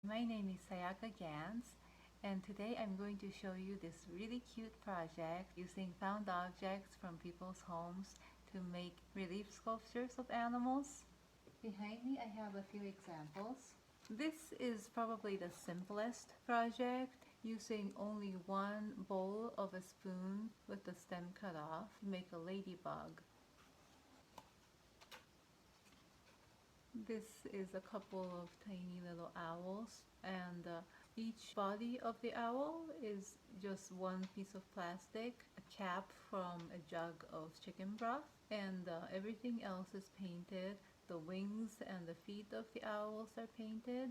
My name is Sayaka Ganz, and today I'm going to show you this really cute project using found objects from people's homes to make relief sculptures of animals. Behind me I have a few examples. This is probably the simplest project, using only one bowl of a spoon with the stem cut off to make a ladybug. This is a couple of tiny little owls, and each body of the owl is just one piece of plastic, a cap from a jug of chicken broth, and everything else is painted. The wings and the feet of the owls are painted.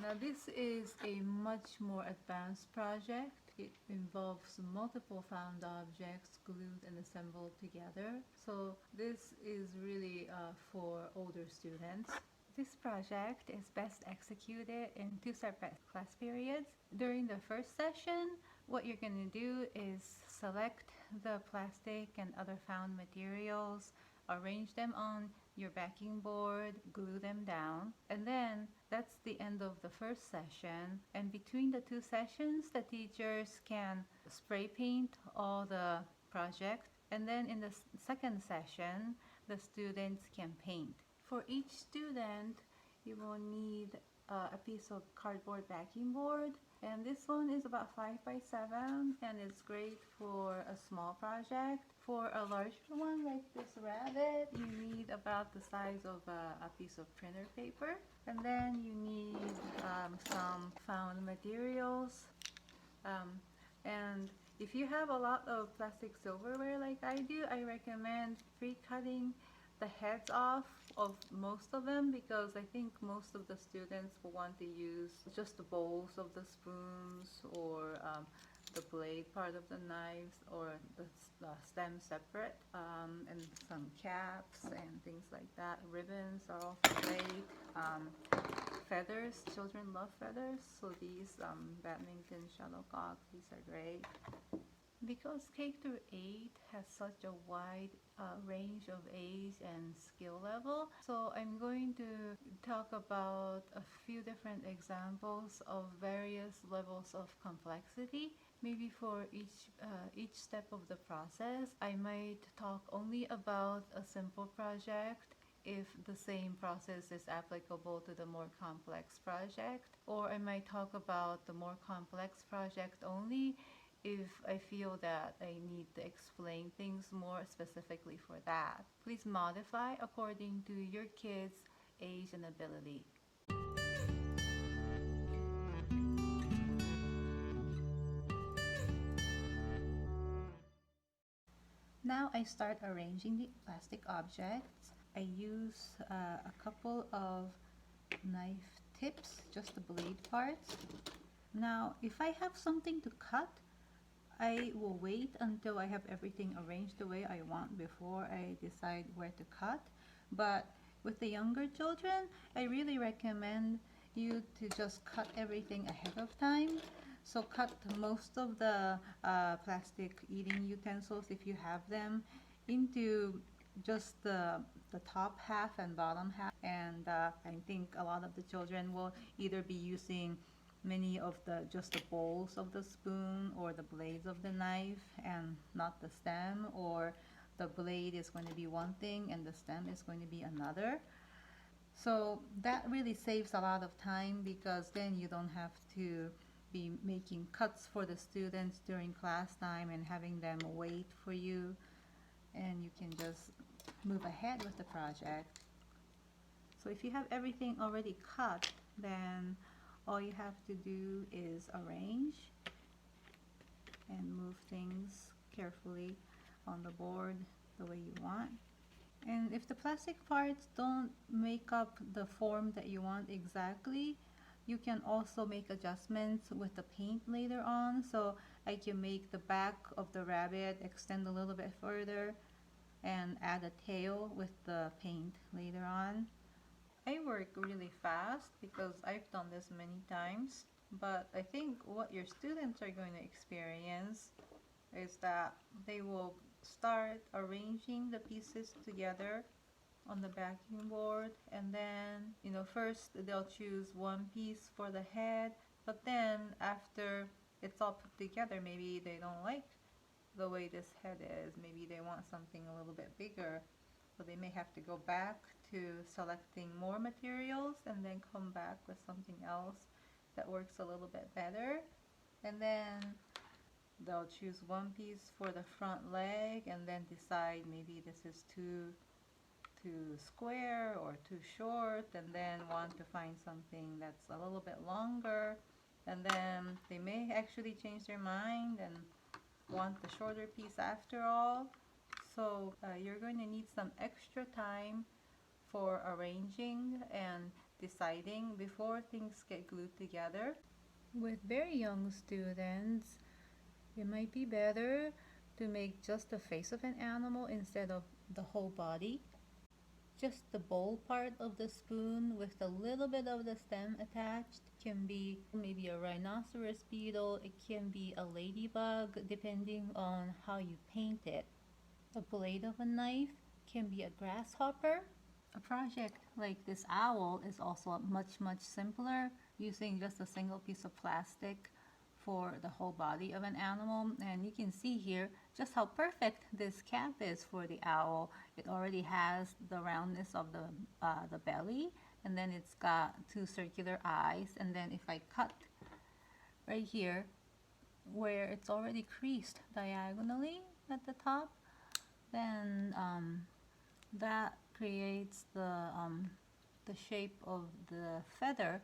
Now this is a much more advanced project. It involves multiple found objects glued and assembled together. So this is really for older students. This project is best executed in two separate class periods. During the first session, what you're going to do is select the plastic and other found materials, arrange them on your backing board, glue them down, and then that's the end of the first session. And between the two sessions, the teachers can spray paint all the project, and then in the second session, the students can paint. For each student, you will need a piece of cardboard backing board, and this one is about 5 by 7 and it's great for a small project. For a larger one like this rabbit, you need about the size of a piece of printer paper, and then you need some found materials, and if you have a lot of plastic silverware like I do, I recommend pre-cutting the heads off of most of them, because I think most of the students will want to use just the bowls of the spoons, or the blade part of the knives, or the stem separate, and some caps and things like that. Ribbons are also great. Feathers, children love feathers, so these badminton shuttlecock, these are great. Because K through 8 has such a wide range of age and skill level, so I'm going to talk about a few different examples of various levels of complexity. Maybe for each step of the process, I might talk only about a simple project if the same process is applicable to the more complex project, or I might talk about the more complex project only if I feel that I need to explain things more specifically for that. Please modify according to your kids' age and ability. Now I start arranging the plastic objects. I use a couple of knife tips, just the blade parts. Now if I have something to cut, I will wait until I have everything arranged the way I want before I decide where to cut. But with the younger children, I really recommend you to just cut everything ahead of time. So cut most of the plastic eating utensils, if you have them, into just the top half and bottom half. And I think a lot of the children will either be using many of just the bowls of the spoon or the blades of the knife and not the stem, or the blade is going to be one thing and the stem is going to be another. So that really saves a lot of time, because then you don't have to be making cuts for the students during class time and having them wait for you, and you can just move ahead with the project. So if you have everything already cut, then all you have to do is arrange and move things carefully on the board the way you want. And if the plastic parts don't make up the form that you want exactly, you can also make adjustments with the paint later on. So I can make the back of the rabbit extend a little bit further and add a tail with the paint later on. I work really fast because I've done this many times, but I think what your students are going to experience is that they will start arranging the pieces together on the backing board, and then first they'll choose one piece for the head, but then after it's all put together, maybe they don't like the way this head is, maybe they want something a little bit bigger, so they may have to go back to selecting more materials and then come back with something else that works a little bit better. And then they'll choose one piece for the front leg and then decide maybe this is too square or too short, and then want to find something that's a little bit longer, and then they may actually change their mind and want the shorter piece after all. So you're going to need some extra time for arranging and deciding before things get glued together. With very young students, it might be better to make just the face of an animal instead of the whole body. Just the bowl part of the spoon with a little bit of the stem attached can be maybe a rhinoceros beetle, it can be a ladybug depending on how you paint it. The blade of a knife can be a grasshopper. A project like this owl is also much simpler, using just a single piece of plastic for the whole body of an animal. And you can see here just how perfect this cap is for the owl. It already has the roundness of the belly, and then it's got two circular eyes. And then if I cut right here where it's already creased diagonally at the top, then that creates the shape of the feather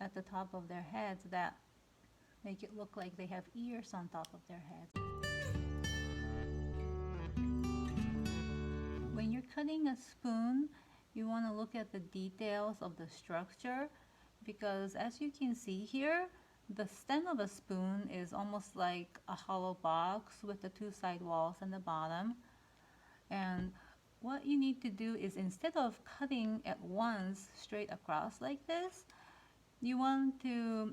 at the top of their heads that make it look like they have ears on top of their heads. When you're cutting a spoon, you want to look at the details of the structure, because as you can see here, the stem of a spoon is almost like a hollow box with the two side walls and the bottom. And what you need to do is, instead of cutting at once straight across like this, you want to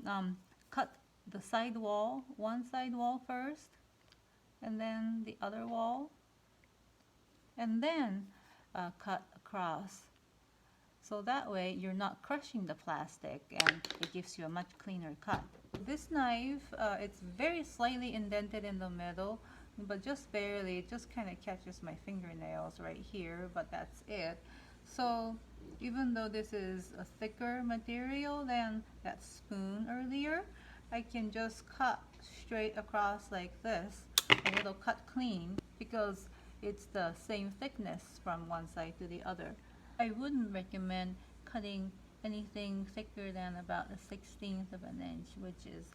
cut the side wall, one side wall first, and then the other wall, and then cut across. So that way you're not crushing the plastic, and it gives you a much cleaner cut. This knife, it's very slightly indented in the middle, but just barely. It just kind of catches my fingernails right here, but that's it. So even though this is a thicker material than that spoon earlier, I can just cut straight across like this, and it'll cut clean because it's the same thickness from one side to the other. I wouldn't recommend cutting anything thicker than about a 1/16 of an inch, which is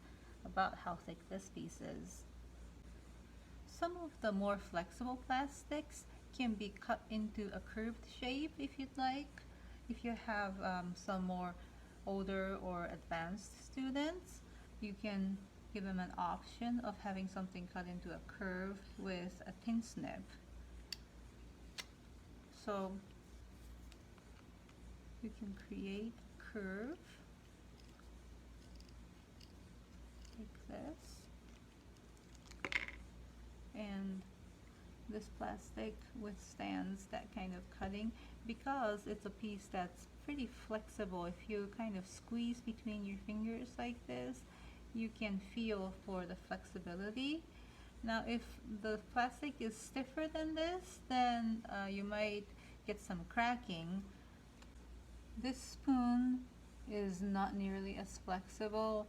about how thick this piece is. Some of the more flexible plastics can be cut into a curved shape if you'd like. If you have some more older or advanced students, you can give them an option of having something cut into a curve with a tin snip. So you can create a curve like this, and this plastic withstands that kind of cutting because it's a piece that's pretty flexible. If you kind of squeeze between your fingers like this, you can feel for the flexibility. Now if the plastic is stiffer than this, then you might get some cracking. This spoon is not nearly as flexible.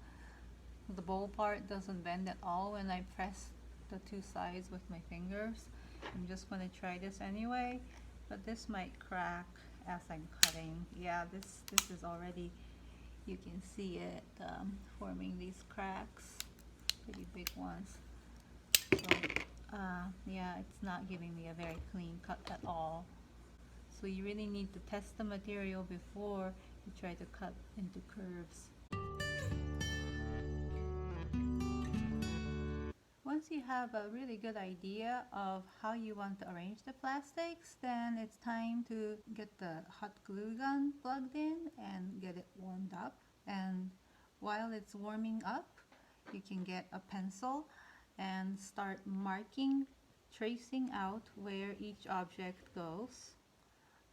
The bowl part doesn't bend at all when I press the two sides with my fingers. I'm just going to try this anyway, but this might crack as I'm cutting. Yeah, this is already, you can see it forming these cracks, pretty big ones. So yeah, it's not giving me a very clean cut at all. So you really need to test the material before you try to cut into curves. Once you have a really good idea of how you want to arrange the plastics, then it's time to get the hot glue gun plugged in and get it warmed up. And while it's warming up, you can get a pencil and start marking, tracing out where each object goes.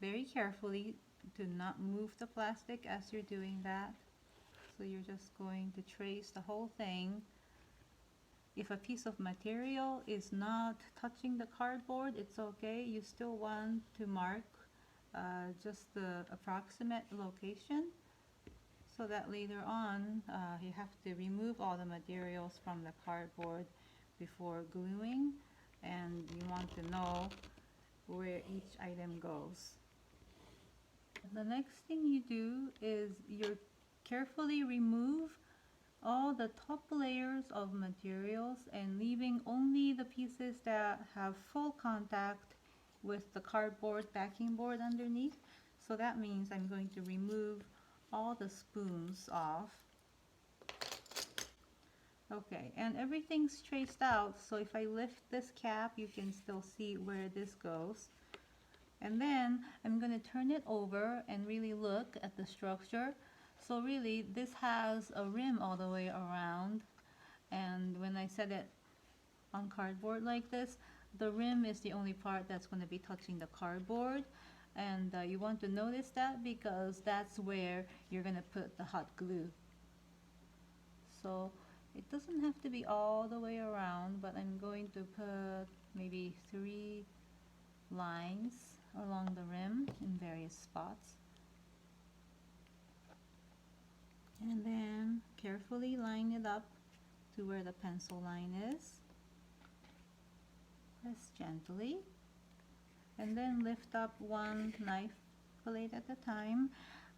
very carefully. Do not move the plastic as you're doing that. So you're just going to trace the whole thing. If a piece of material is not touching the cardboard, it's okay. You still want to mark just the approximate location, so that later on you have to remove all the materials from the cardboard before gluing, and you want to know where each item goes. The next thing you do is you carefully remove all the top layers of materials and leaving only the pieces that have full contact with the cardboard backing board underneath. So that means I'm going to remove all the spoons off. Okay, and everything's traced out, so if I lift this cap, you can still see where this goes. And then I'm going to turn it over and really look at the structure. So really, this has a rim all the way around, and when I set it on cardboard like this, the rim is the only part that's going to be touching the cardboard. And you want to notice that because that's where you're going to put the hot glue. So it doesn't have to be all the way around, but I'm going to put maybe 3 lines along the rim in various spots. And then carefully line it up to where the pencil line is. Press gently. And then lift up one knife blade at a time.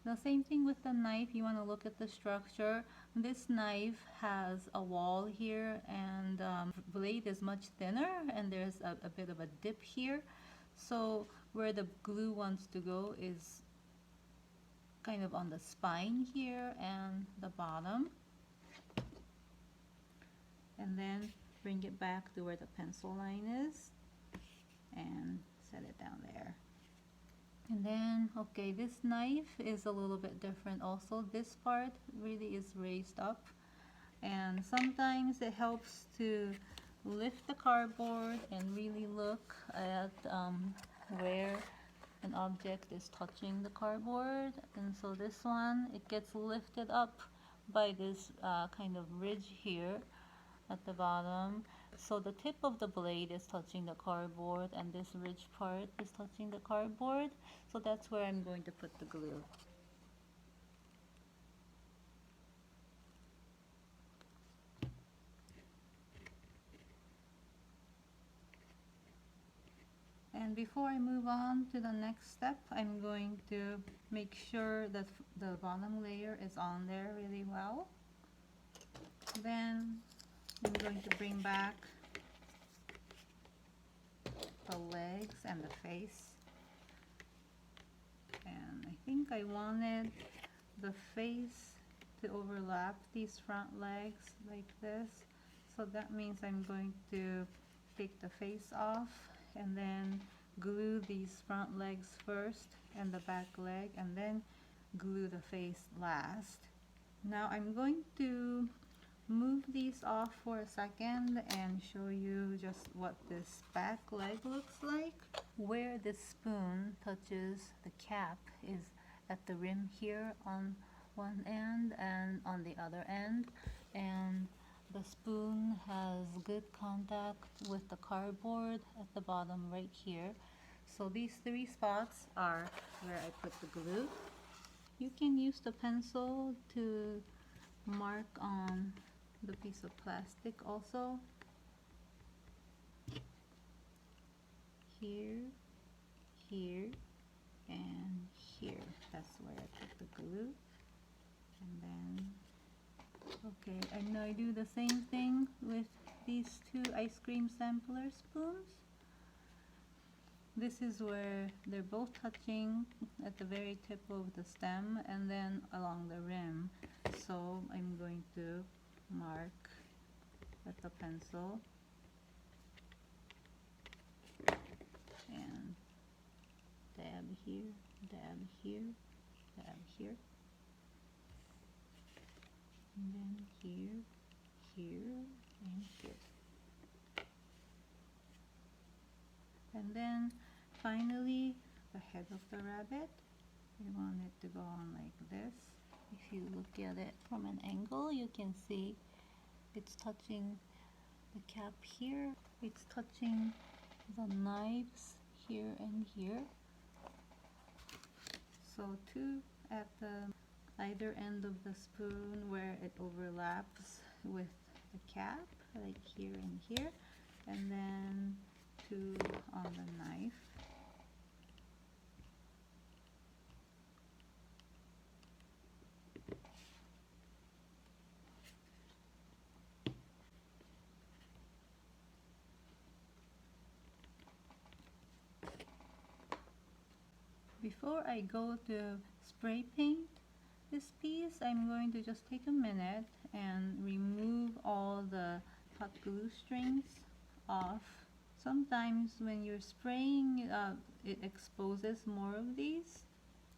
The same thing with the knife, you want to look at the structure. This knife has a wall here, and blade is much thinner, and there's a bit of a dip here. So where the glue wants to go is kind of on the spine here and the bottom. And then bring it back to where the pencil line is and set it down there. And then, okay, this knife is a little bit different also. This part really is raised up, and sometimes it helps to lift the cardboard and really look at where an object is touching the cardboard. And so this one, it gets lifted up by this kind of ridge here at the bottom. So the tip of the blade is touching the cardboard, and this ridge part is touching the cardboard. So that's where I'm going to put the glue. And before I move on to the next step, I'm going to make sure that the bottom layer is on there really well. Then I'm going to bring back the legs and the face. And I think I wanted the face to overlap these front legs like this. So that means I'm going to take the face off and then glue these front legs first and the back leg, and then glue the face last. Now I'm going to move these off for a second and show you just what this back leg looks like. Where this spoon touches the cap is at the rim here on one end and on the other end, and the spoon has good contact with the cardboard at the bottom right here. So these 3 spots are where I put the glue. You can use the pencil to mark on the piece of plastic also. Here, here, and here. That's where I put the glue. And then, okay, and now I do the same thing with these 2 ice cream sampler spoons. This is where they're both touching at the very tip of the stem and then along the rim. So I'm going to mark with the pencil and dab here, dab here, dab here, and then here, here, and here. And then finally the head of the rabbit. We want it to go on like this. If you look at it from an angle, you can see it's touching the cap here. It's touching the knives here and here. So two at the either end of the spoon where it overlaps with the cap, like here and here, and then two on the knife. Before I go to spray paint this piece, I'm going to just take a minute and remove all the hot glue strings off. Sometimes when you're spraying, it exposes more of these.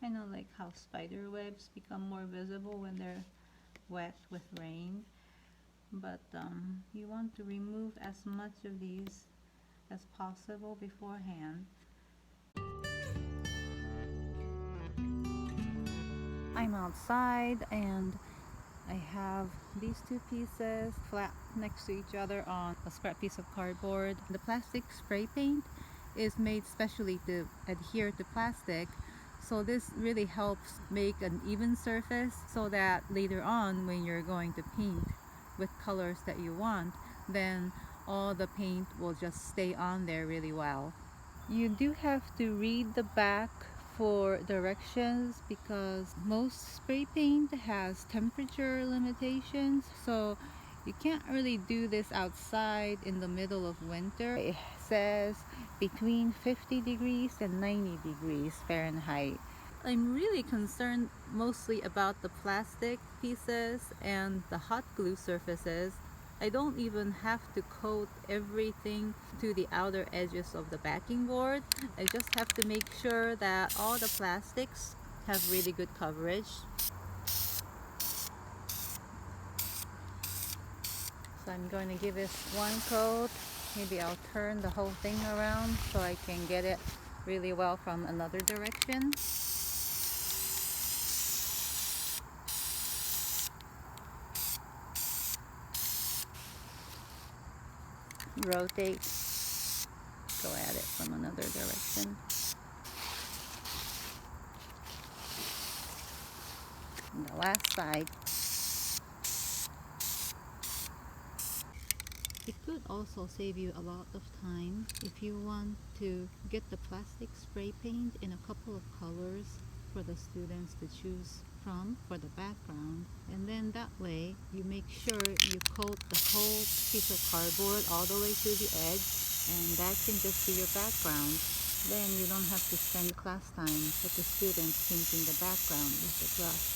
I know, like how spider webs become more visible when they're wet with rain. But you want to remove as much of these as possible beforehand. I'm outside and I have these two pieces flat next to each other on a scrap piece of cardboard. The plastic spray paint is made specially to adhere to plastic, so this really helps make an even surface so that later on when you're going to paint with colors that you want, then all the paint will just stay on there really well. You do have to read the back for directions because most spray paint has temperature limitations, so you can't really do this outside in the middle of winter. It says between 50 degrees and 90 degrees Fahrenheit. I'm really concerned mostly about the plastic pieces and the hot glue surfaces. I don't even have to coat everything to the outer edges of the backing board. I just have to make sure that all the plastics have really good coverage. So I'm going to give this one coat. Maybe I'll turn the whole thing around so I can get it really well from another direction. Rotate, go at it from another direction. And the last side. It could also save you a lot of time if you want to get the plastic spray paint in a couple of colors for the students to choose from for the background, and then that way you make sure you coat the whole piece of cardboard all the way to the edge, and that can just be your background. Then you don't have to spend class time with the students painting the background with the brush.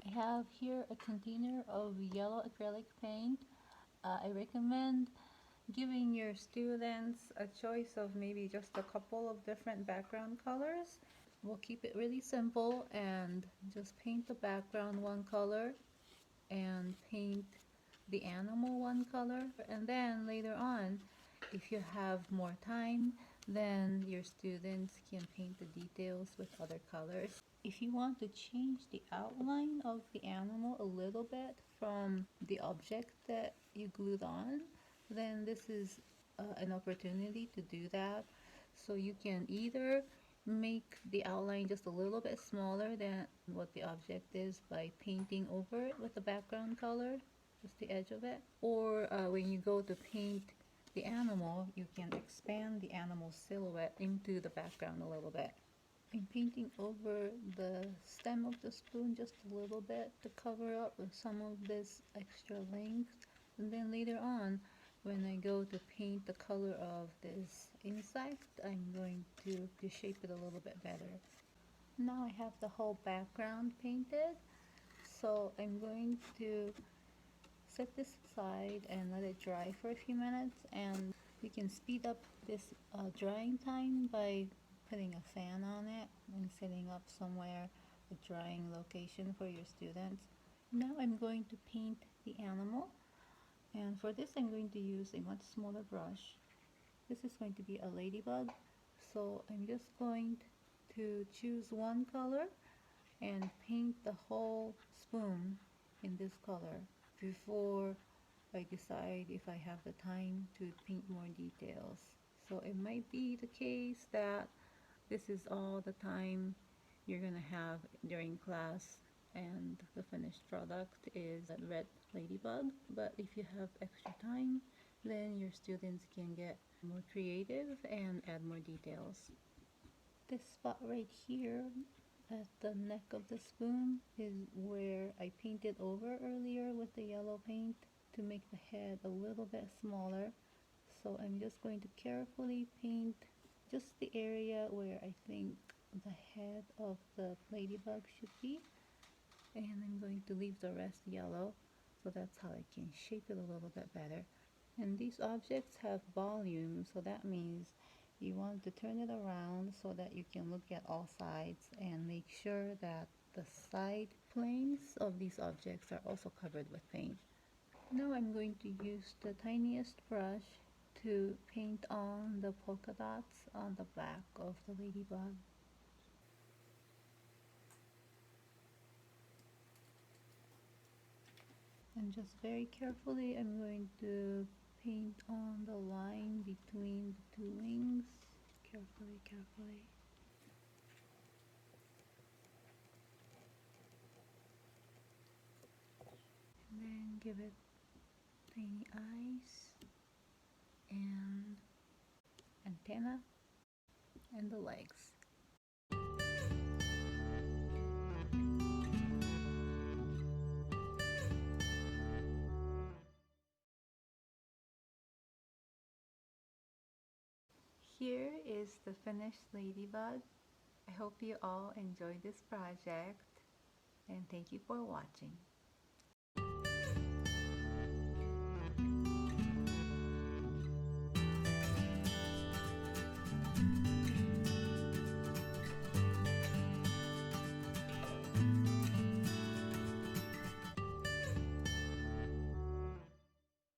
I have here a container of yellow acrylic paint. I recommend giving your students a choice of maybe just a couple of different background colors. We'll keep it really simple and just paint the background one color and paint the animal one color, and then later on, if you have more time, then your students can paint the details with other colors. If you want to change the outline of the animal a little bit from the object that you glued on, then this is an opportunity to do that. So you can either make the outline just a little bit smaller than what the object is by painting over it with the background color, just the edge of it, or when you go to paint the animal, you can expand the animal's silhouette into the background a little bit. I'm painting over the stem of the spoon just a little bit to cover up some of this extra length, and then later on when I go to paint the color of this insect, I'm going to shape it a little bit better. Now I have the whole background painted, so I'm going to set this aside and let it dry for a few minutes, and we can speed up this drying time by putting a fan on it and setting up somewhere a drying location for your students. Now I'm going to paint the animal, and for this I'm going to use a much smaller brush. This is going to be a ladybug, so I'm just going to choose one color and paint the whole spoon in this color before I decide if I have the time to paint more details. So it might be the case that this is all the time you're gonna have during class and the finished product is a red ladybug. But if you have extra time, then your students can get more creative and add more details. This spot right here at the neck of the spoon is where I painted over earlier with the yellow paint to make the head a little bit smaller. So I'm just going to carefully paint just the area where I think the head of the ladybug should be, and I'm going to leave the rest yellow, so that's how I can shape it a little bit better. And these objects have volume, so that means you want to turn it around so that you can look at all sides and make sure that the side planes of these objects are also covered with paint. Now I'm going to use the tiniest brush to paint on the polka dots on the back of the ladybug. And just very carefully I'm going to paint on the line between the two wings. Carefully, carefully. And then give it tiny eyes and antenna and the legs. Here is the finished ladybug. I hope you all enjoyed this project, and thank you for watching.